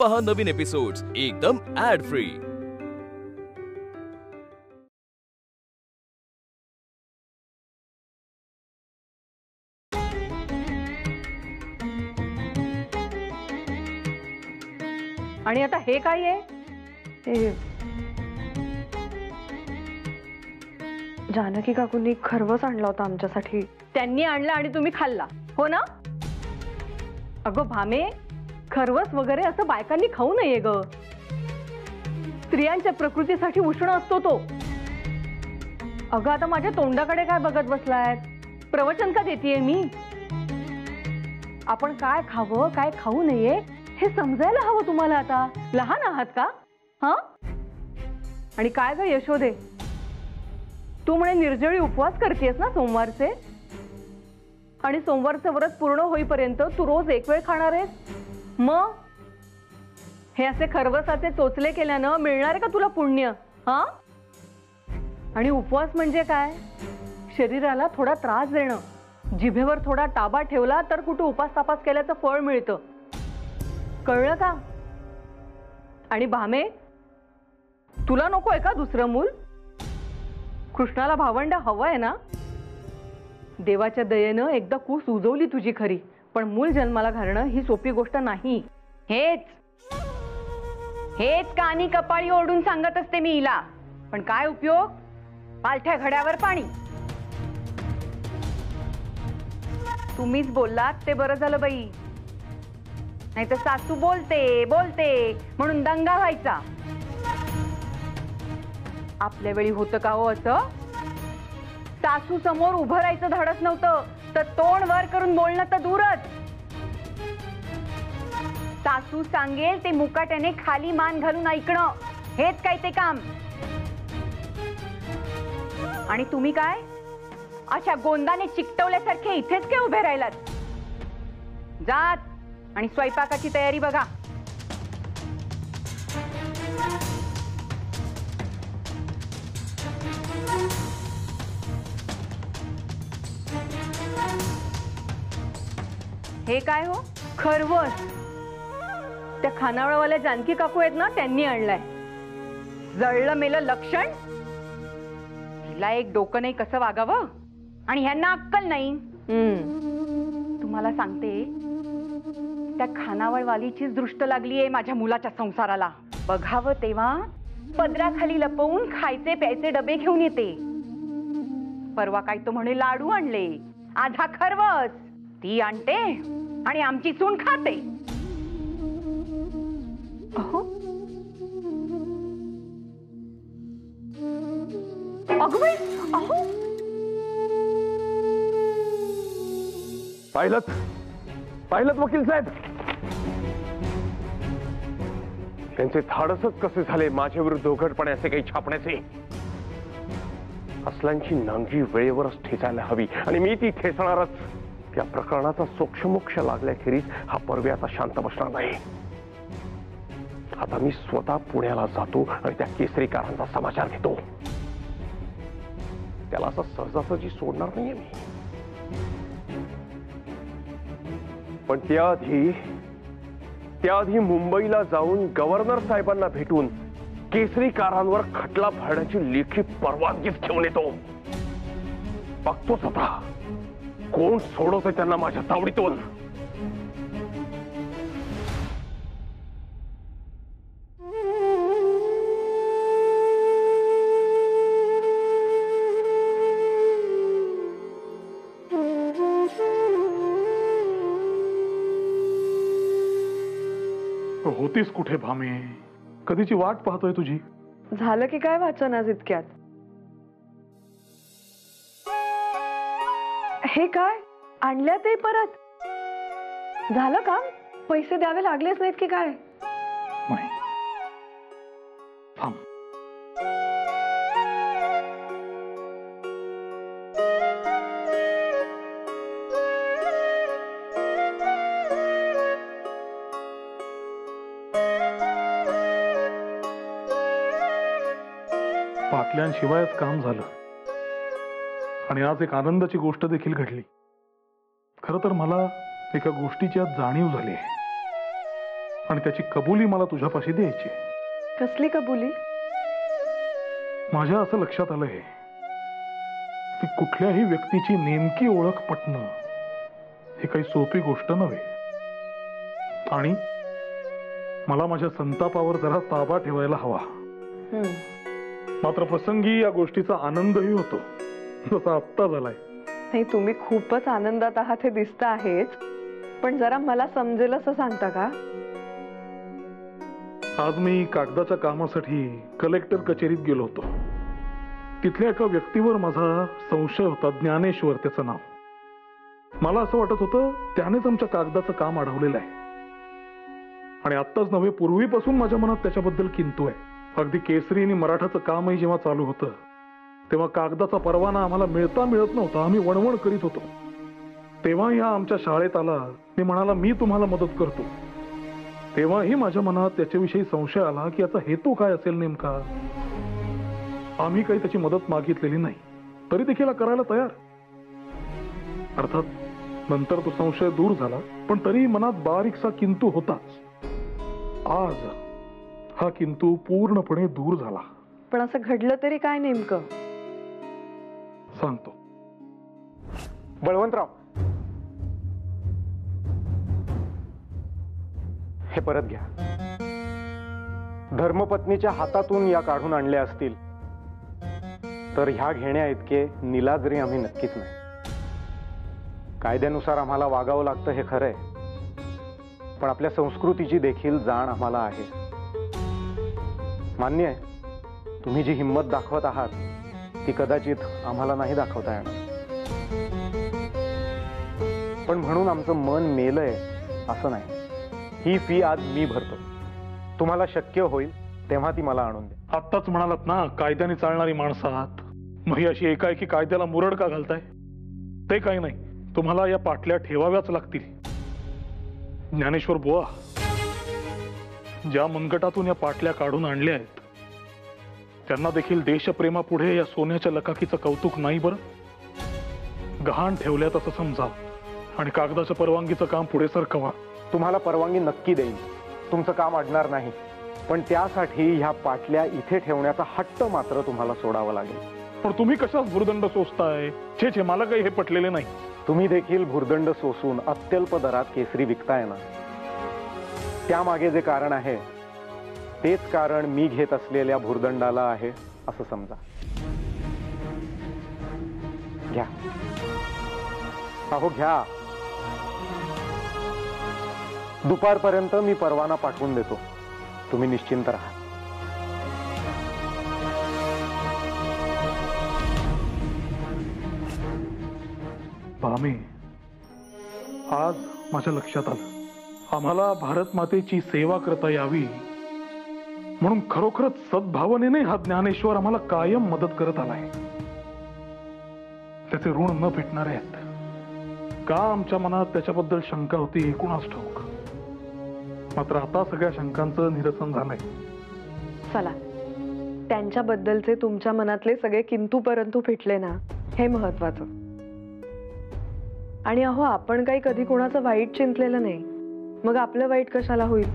पहा नवीन एपिसोड्स एकदम add free. आणि आता हे काय आहे? जानकी काकूंनी खरवस आणला होता आमच्यासाठी। त्यांनी आणला आणि तुम्ही खाल्ला हो ना? अगं भामे, खरवस वगैरे असं बायकांनी खाऊ नये ग। स्त्रियांच्या प्रकृतीसाठी उष्ण असतो तो। अगं आता माझ्या तोंडाकडे काय बघत बसलाय? प्रवचन का देतेय मी? आपण काय खावं काय खाऊ नये हे समजायला हवं तुम्हाला। आता लहान आहात का? हा? आणि काय ग यशोदे, तू म्हणे निर्जळी उपवास करतेस ना सोमवारचे, आणि सोमवारचं व्रत पूर्ण होईपर्यंत तू रोज एक वेळ खाणार आहेस। मग हे असे खरवसाचे चोचले केल्यानं मिळणार आहे का तुला पुण्य? हा? आणि उपवास म्हणजे काय? शरीराला थोडा त्रास देणं, जिभेवर थोडा ताबा ठेवला तर कुठे उपास तापास केल्याचं फळ मिळतं, कळलं का? आणि भामे, तुला नकोय का दुसरं मूल? कृष्णाला भावंड हवंय ना? देवाच्या दयेनं एकदा कूस उजवली तुझी खरी, पण मूल जन्माला घालणं ही सोपी गोष्ट नाही। हेच कानी कपाळी ओढून सांगत असते मी हिला, पण काय उपयोग? पालथ्या घड्यावर पाणी। तुम्हीच बोललात ते बरं झालं बाई, नाही तर सासू बोलते म्हणून दंगा व्हायचा। आपल्या वेळी होतं का हो असं? सासू समोर उभं राहायचं धाडस नव्हतं, तर तोंड वर करून बोलणं तर दूरच। सासू सांगेल ते मुकाट्याने खाली मान घालून ऐकणं, हेच काय ते काम। आणि तुम्ही काय अशा गोंदाने चिकटवल्यासारखे इथेच काय उभे राहिलात? जात आणि स्वयंपाकाची तयारी बघा। हे काय हो? खरवस त्या खानावळवाल्या जानकी काकू आहेत ना, त्यांनी आणलाय। जळलं मेलं लक्षण। तिला एक डोकं नाही कसं वागावं, आणि ह्यांना अक्कल नाही। तुम्हाला सांगते, त्या खानावळवालीचीच दृष्ट लागलीये माझ्या मुलाच्या संसाराला। बघावं तेव्हा पदराखाली लपवून खायचे प्यायचे डबे घेऊन येते। परवा काय तो म्हणे लाडू आणले, आज हा खरवस। ती आणते आणि आमची सून खाते। अहो अगं बाई, अहो पाहिलंत वकील साहेब, त्यांचे धाडसच कसे झाले माझ्या विरुद्ध उघडपणे असे काही छापण्याचे। असलांची नांगी वेळेवरच ठेचायला हवी, आणि मी ती ठेचणारच। या प्रकरणाचा सोक्षमोक्ष लागल्याखेरीज हा पर्वे आता शांत बसणार नाही। आता मी स्वतः पुण्याला जातो आणि त्या केसरीकारांचा समाचार घेतो। त्याला असं सहजासहजी सोडणार नाहीये मी। पण त्याआधी मुंबईला जाऊन गव्हर्नर साहेबांना भेटून केसरीकारांवर खटला भरण्याची लेखी परवानगीच घेऊन येतो। बघतोच आता कोण सोडवतोय त्यांना माझ्या तावडीतून। होतीस कुठे भामे? कधीची वाट पाहतोय तुझी। झालं की काय वाचन आज इतक्यात? हे काय आणल्या ते परत? झालं का? पैसे द्यावे लागलेच नाहीत की काय? नाही, थांब। पाटल्यांशिवायच काम झालं, आणि आज एक आनंदाची गोष्ट देखील घडली। खरं तर मला एका गोष्टीची आज जाणीव झाली आहे। आणि त्याची कबुली मला तुझ्यापाशी द्यायची. कसली कबुली? माझ्या असं लक्षात आलंय की कुठल्याही व्यक्तीची नेमकी ओळख पटणं ही काही सोपी गोष्ट नव्हे. आणि मला माझ्या संतापावर जरा ताबा ठेवायला हवा. मात्र प्रसंगी या गोष्टीचा आनंदही होतो, जसा आत्ता झालाय. नाही, तुम्ही खूपच आनंदात आहात हे दिसत आहेच, पण जरा मला समजेल असं सांगता का? आज मी कागदाच्या कामासाठी कलेक्टर कचेरीत गेलो होतो. तिथल्या एका व्यक्तीवर माझा संशय होता, ज्ञानेश्वर त्याचं नाव. मला असं वाटत होतं त्यानेच आमच्या कागदाचं काम अडवलेलं आहे. आणि आत्ताच नव्हे, पूर्वीपासून माझ्या मनात त्याच्याबद्दल किंतु आहे. अगदी केसरी आणि मराठाचं कामही जेव्हा चालू होतं तेव्हा कागदाचा परवाना आम्हाला मिळत नव्हता. आम्ही वणवण करीत होतो. तेव्हा या आमच्या शाळेत आला. मी म्हणाला, मी तुम्हाला मदत करतो. तेव्हाही माझ्या मनात त्याच्याविषयी संशय आला की याचा हेतू काय असेल नेमका. आम्ही काही त्याची मदत मागितलेली नाही, तरी देखील करायला तयार. अर्थात नंतर तो संशय दूर झाला, पण तरी मनात बारीकसा किंतु होताच. आज हा किंतु पूर्णपणे दूर झाला. पण असं घडलं तरी काय नेमकं? सांगतो. बळवंतराव, हे परत घ्या. धर्मपत्नीच्या हातातून या काढून आणल्या असतील तर ह्या घेण्या इतके निलाजरी आम्ही नक्कीच नाही. कायद्यानुसार आम्हाला वागावं लागतं हे खरंय, पण आपल्या संस्कृतीची देखील जाण आम्हाला आहे. मान्य आहे, तुम्ही जी हिंमत दाखवत आहात ती कदाचित आम्हाला नाही दाखवता येणार. पण म्हणून आमचं मन मेलंय असं नाही. ही फी आज मी भरतो. तुम्हाला शक्य होईल तेव्हा ती मला आणून द्या. आत्ताच म्हणालात ना, कायद्याने चालणारी माणसं आहात. मग ही अशी एकाएकी कायद्याला मुरड का घालताय? ते काही नाही, तुम्हाला या पाटल्या ठेवाव्याच लागतील. ज्ञानेश्वर बुवा, ज्या मनगटातून या पाटल्या काढून आणल्या आहेत त्यांना देखील देशप्रेमापुढे या सोन्याच्या लकाकीचं कौतुक नाही बरं. गहाण ठेवल्यात असं समजा आणि कागदाच्या परवानगीचं काम पुढे सरकवा. तुम्हाला परवानगी नक्की देईन, तुमचं काम अडणार नाही. पण त्यासाठी ह्या पाटल्या इथे ठेवण्याचा हट्ट मात्र तुम्हाला सोडावा लागेल. पण तुम्ही कशाच भुर्दंड सोसताय? छे, मला काही हे पटलेले नाही. तुम्ही देखील भुर्दंड सोसून अत्यल्प दरात केसरी विकताय ना, त्यामागे जे कारण आहे तेच कारण मी घेत असलेल्या भुर्दंडाला आहे असं समजा. घ्या, अहो घ्या. दुपारपर्यंत मी परवाना पाठवून देतो. तुम्ही निश्चिंत राहा. भामे, आज माझ्या लक्षात आलं, आम्हाला भारत मातेची सेवा करता यावी म्हणून खरोखरच सद्भावनेने हा ज्ञानेश्वर आम्हाला कायम मदत करत आलाय. त्याचे ऋण न फिटणारे आहेत. का आमच्या मनात त्याच्याबद्दल शंका होती हे कुणास ठाऊक. मात्र आता सगळ्या शंकांचं निरसन झालंय. चला, त्यांच्याबद्दलचे तुमच्या मनातले सगळे किंतु परंतु फिटले ना, हे महत्वाचं. आणि अहो, आपण काही कधी कोणाचं वाईट चिंतलेलं नाही, मग आपलं वाईट कशाला होईल?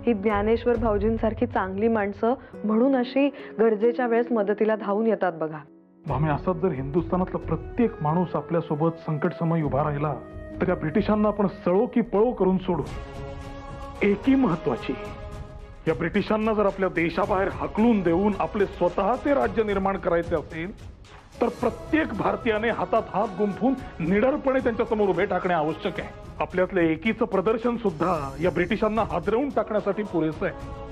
ही ज्ञानेश्वर भाऊजींसारखी चांगली माणसं म्हणून अशी गरजेच्या वेळेस मदतीला धावून येतात बघा. भामे, असाच जर हिंदुस्थानातला प्रत्येक माणूस आपल्यासोबत संकट समय उभा राहिला तर त्या ब्रिटिशांना आपण सळो की पळो करून सोडू. एकी महत्वाची, या ब्रिटिशांना जर आपल्या देशाबाहेर हाकलून देऊन आपले स्वतःचे राज्य निर्माण करायचे असेल तर प्रत्येक भारतीयाने हातात हात गुंफून निडरपणे त्यांच्या समोर उभे टाकणे आवश्यक आहे. आपल्यातले एकीचं प्रदर्शन सुद्धा या ब्रिटिशांना हादरवून टाकण्यासाठी पुरेसं आहे.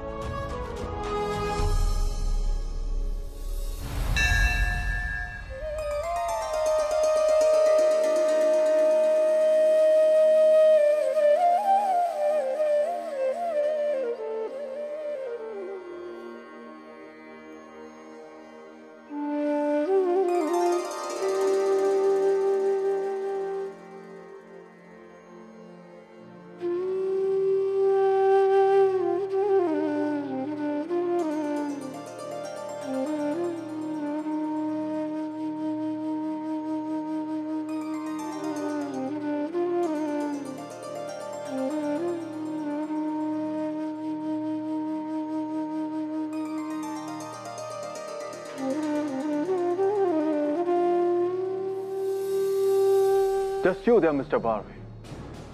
Just you there, Mr. Barve.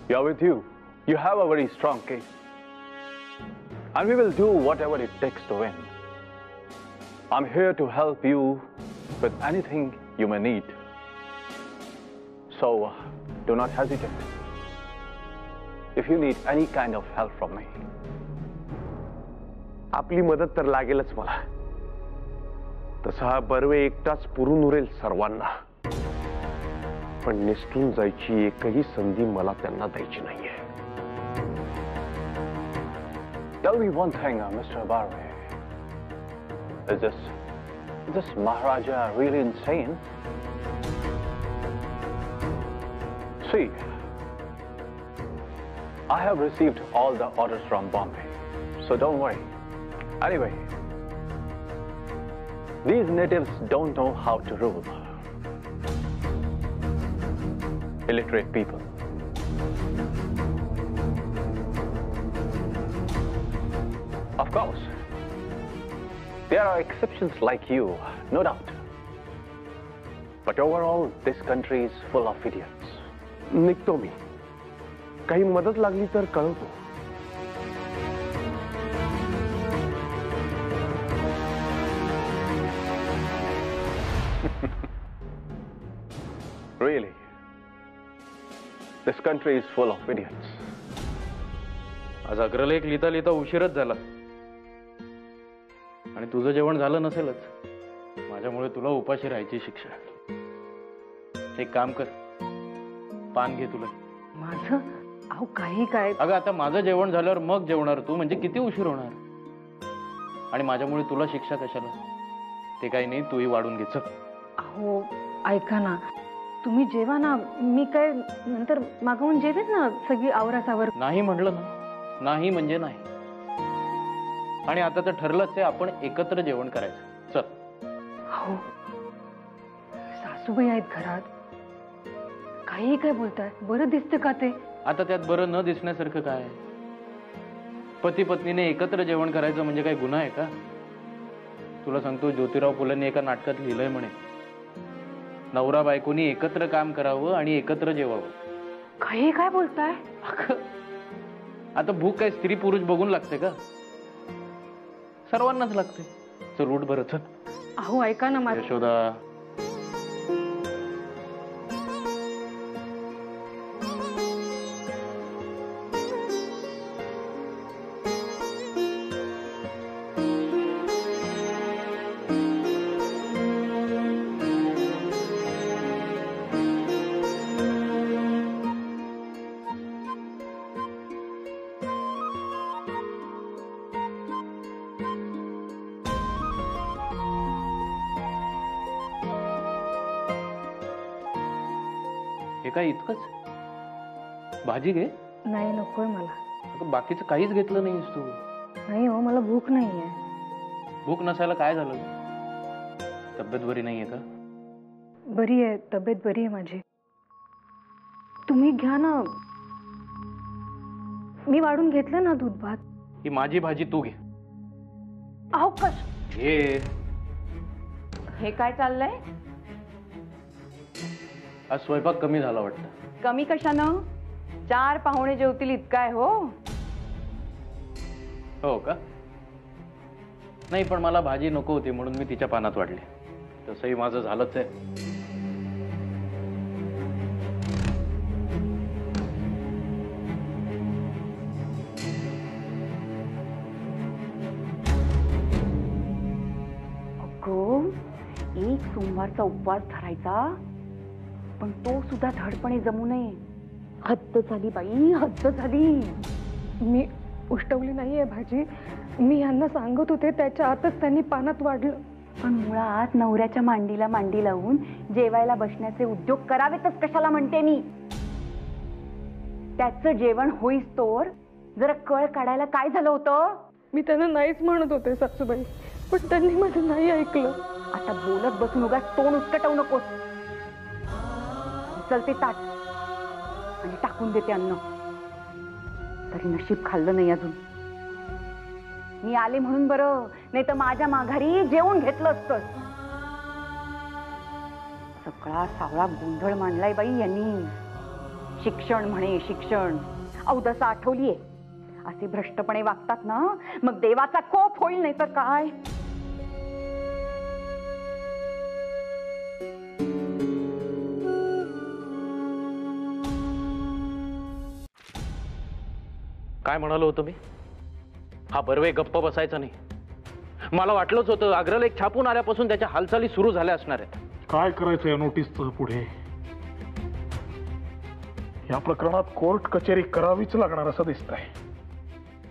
You're with you. You have a very strong case. And we will do whatever it takes to win. I'm here to help you with anything you may need. So, do not hesitate. If you need any kind of help from me. आपली मदत तर लागेलच मला. तसा बर्वे एकटाच पुरून उरेल सर्वांना. पण निसटून जायची एकही संधी मला त्यांना द्यायची नाहीये. Tell me one thing, Mr. Barve. Is this Maharaja really insane? See, I have received all the orders from Bombay, so don't worry. Anyway, these natives don't know how to rule. Illiterate people. Of course, there are exceptions like you, no doubt. But overall, this country is full of idiots. निघतो मी. काही मदत लागली तर कळवतो. Really, this country is full of idiots. आज अग्रलेख लिहिता लिहिता उशीरच झाला आणि तुझं जेवण झालं नसेलच. माझ्यामुळे तुला उपाशी राहायची शिक्षा. एक काम कर, पान घे तुला. माझं अहो काही काय. अगं आता माझं जेवण झाल्यावर मग जेवणार तू, म्हणजे किती उशीर होणार. आणि माझ्यामुळे तुला शिक्षा कशाला. ते काही नाही, तूही वाढून घे. चल. अहो ऐका ना, तुम्ही जेवा ना. मी काय नंतर मागवून जेवेन ना. सगळी आवरासावर. नाही म्हणलं ना, नाही म्हणजे नाही. आणि आता तर ठरलंच आहे, आपण एकत्र जेवण करायचं. चल. हो, सासूबाई आहेत घरात. काही काय बोलताय. बरं दिसतं का ते. आता त्यात बरं न दिसण्यासारखं काय. पती पत्नीने एकत्र जेवण करायचं म्हणजे काय गुन्हा आहे का. तुला सांगतो, ज्योतिराव फुलेंनी एका नाटकात लिहिलंय म्हणे, नवरा बायकोनी एकत्र काम करावं आणि एकत्र जेवावं. काही काय बोलताय. आता भूक काय स्त्री पुरुष बघून लागते का. सर्वांनाच लागते. चल उठ बरं. चल. अहो ऐका ना माझं. यशोदा, हे काय इतकंच. भाजी घे. नाही नकोय मला. अगं बाकीचं काहीच घेतलं नाहीस तू. नाही हो, मला भूक नाहीये. भूक नसायला काय झालं. तब्येत बरी नाहीये का. बरी आहे, तब्येत बरी आहे माझी. तुम्ही घ्या ना. मी वाढून घेतलं ना दूध भात. ही माझी भाजी तू घे. अहो कश. घे. हे काय चाललंय. आज स्वयंपाक कमी झाला वाटतं. कमी कशानं. 4 पाहुणे जेवतील इतका आहे. हो का. नाही पण मला भाजी नको होती म्हणून मी तिच्या पानात वाढले. तसंही माझं झालंच आहे. अगं, एक सोमवारचा उपवास धरायचा, पण तो सुद्धा धडपणे जमू नये. हद्द झाली बाई, हद्द झाली. मी उष्टवली नाहीये भाजी. मी यांना सांगत होते, त्याच्या आतच त्यांनी पानात वाढलं. पण मुळात नवऱ्याच्या मांडीला मांडी लावून जेवायला बसण्याचे उद्योग करावेतच कशाला म्हणते मी. त्याचं जेवण होईस तोवर जरा कळ काढायला काय झालं होतं. मी त्यांना नाहीच म्हणत होते सासूबाई, पण त्यांनी माझं नाही ऐकलं. आता बोलत बसून उगाच तोंड उचकटवू नकोस. चलते ताट आणि टाकून देते अन्न. तरी नशीब खाल्लं नाही अजून. मी आले म्हणून बरं, नाही तर माझ्या माघारी जेवून घेतलं असतं. सगळा सावळा गोंधळ मांडलाय बाई यांनी. शिक्षण म्हणे शिक्षण. अवदसा आठवलीये, असे भ्रष्टपणे वागतात ना मग देवाचा कोप होईल, नाही तर काय. काय म्हणालो होतो मी? हा बर्वे गप्प बसायचा नाही. मला वाटलंच होतं अग्रलेख छापून आल्यापासून त्याच्या हालचाली सुरू झाल्या असणार आहेत. काय करायचं या नोटीसचं पुढे? या प्रकरणात कोर्ट कचेरी करावीच लागणार असं दिसतंय.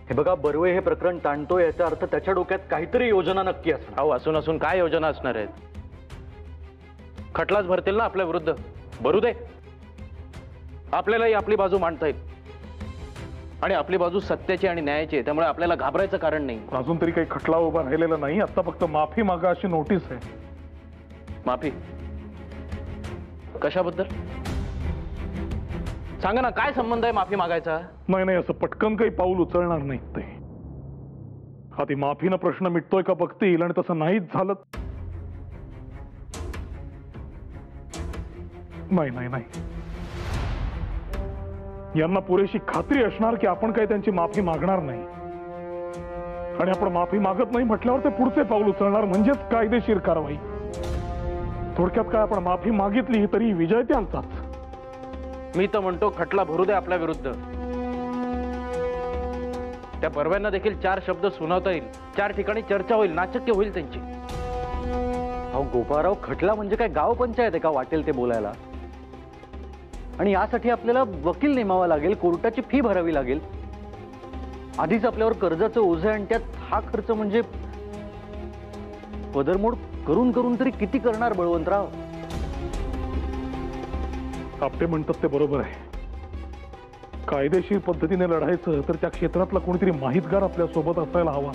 हे बघा, बर्वे हे प्रकरण ताणतोय याचा अर्थ त्याच्या डोक्यात काहीतरी योजना नक्की असणार. अहो, असून असून काय योजना असणार आहेत? खटलाच भरतील ना आपल्या विरुद्ध. भरू दे, आपल्यालाही आपली बाजू मांडता येईल आणि आपली बाजू सत्याची आणि न्यायाची आहे, त्यामुळे आपल्याला घाबरायचं कारण नाही. अजून तरी काही खटला उभा राहिलेला नाही. आता फक्त माफी मागा अशी नोटीस आहे. माफी कशाबद्दल सांगा ना, काय संबंध आहे माफी मागायचा? नाही नाही, असं पटकन काही पाऊल उचलणार नाहीत ते. आधी माफीनं प्रश्न मिटतोय का बघतील, आणि तसं नाहीच झालं. नाही नाही नाही, यांना पुरेशी खात्री असणार की आपण काही त्यांची माफी मागणार नाही, आणि आपण माफी मागत नाही म्हटल्यावर ते पुढचे पाऊल उचलणार, म्हणजेच कायदेशीर कारवाई. थोडक्यात काय, आपण माफी मागितली तरी विजय त्यांचाच. मी तर म्हणतो खटला भरू दे आपल्या विरुद्ध. त्या बर्व्यांना देखील 4 शब्द सुनावता येईल, 4 ठिकाणी चर्चा होईल, नाचक्य होईल त्यांची. अहो गोपाळराव, खटला म्हणजे काय गाव पंचायत आहे का वाटेल ते बोलायला? आणि यासाठी आपल्याला वकील नेमावा लागेल, कोर्टाची फी भरावी लागेल. आधीच आपल्यावर कर्जाचं ओझं, आणि त्यात हा खर्च म्हणजे पदरमोड करून करून तरी किती करणार बळवंतराव? आपटे म्हणतात ते बरोबर आहे. कायदेशीर पद्धतीने लढायचं तर त्या क्षेत्रातला कोणीतरी माहितगार आपल्या सोबत असायला हवा.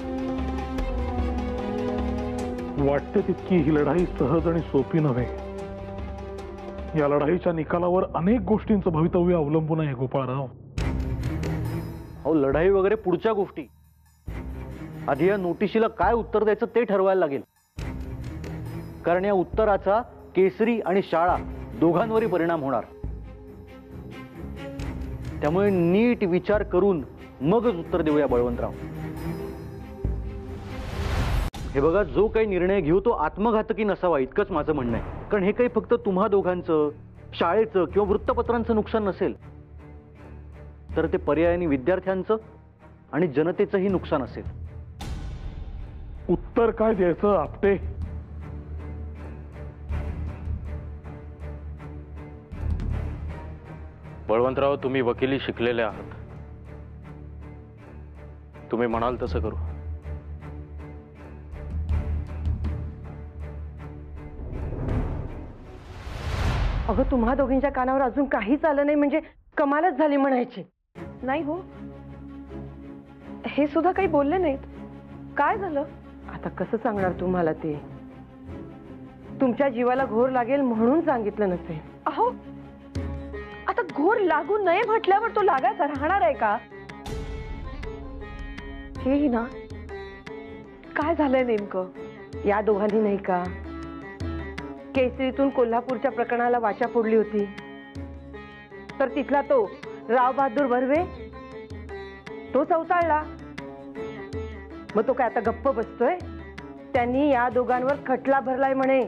वाटते तितकी ही लढाई सहज आणि सोपी नव्हे. या लढाईच्या निकालावर अनेक गोष्टींचं भवितव्य अवलंबून आहे गोपाळराव. अहो, लढाई वगैरे पुढच्या गोष्टी. आधी या नोटिशीला काय उत्तर द्यायचं ते ठरवायला लागेल, कारण या उत्तराचा केसरी आणि शाळा दोघांवरही परिणाम होणार. त्यामुळे नीट विचार करून मगच उत्तर देऊया बळवंतराव. हे बघा, जो काही निर्णय घेऊ तो आत्मघातकी नसावा इतकंच माझं म्हणणं आहे. कारण हे काही फक्त तुम्हा दोघांचं, शाळेचं किंवा वृत्तपत्रांचं नुकसान नसेल, तर ते पर्यायाने विद्यार्थ्यांचं आणि जनतेचंही नुकसान असेल. उत्तर काय द्यायचं आपटे? बळवंतराव, तुम्ही वकिली शिकलेले आहात, तुम्ही म्हणाल तसं करू. अगं, तुम्हा दोघींच्या कानावर अजून काहीच आलं नाही म्हणजे कमालच झाली म्हणायची. नाही हो, हे सुद्धा काही बोलले नाहीत. काय झालं? आता कसं सांगणार तुम्हाला ते? तुमच्या जीवाला घोर लागेल म्हणून सांगितलं नसेल. अहो, आता घोर लागू नये म्हटल्यावर तो लागायचा राहणार आहे का? हेही ना, काय झालंय नेमकं? या दोघांनी नाही का केसरीतून कोल्हापूरच्या प्रकरणाला वाचा फोडली होती, तर तिथला तो राव बहादूर बर्वे तो चौताळला. मग तो काय आता गप्प बसतोय? त्यांनी या दोघांवर खटला भरलाय म्हणे.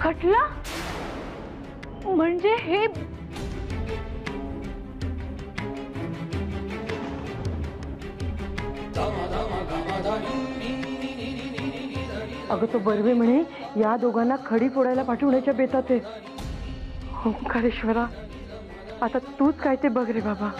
खटला म्हणजे हे अगं, तो बर्वे म्हणे या दोघांना खडी फोडायला पाठवण्याच्या बेतात आहे. ओंकारेश्वरा, आता तूच काय ते बघ रे बाबा.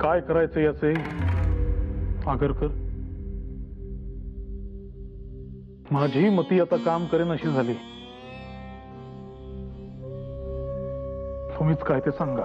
काय करायचं याचे आगरकर? माझी मती आता काम करेन अशी झाली. तुम्हीच काय ते सांगा.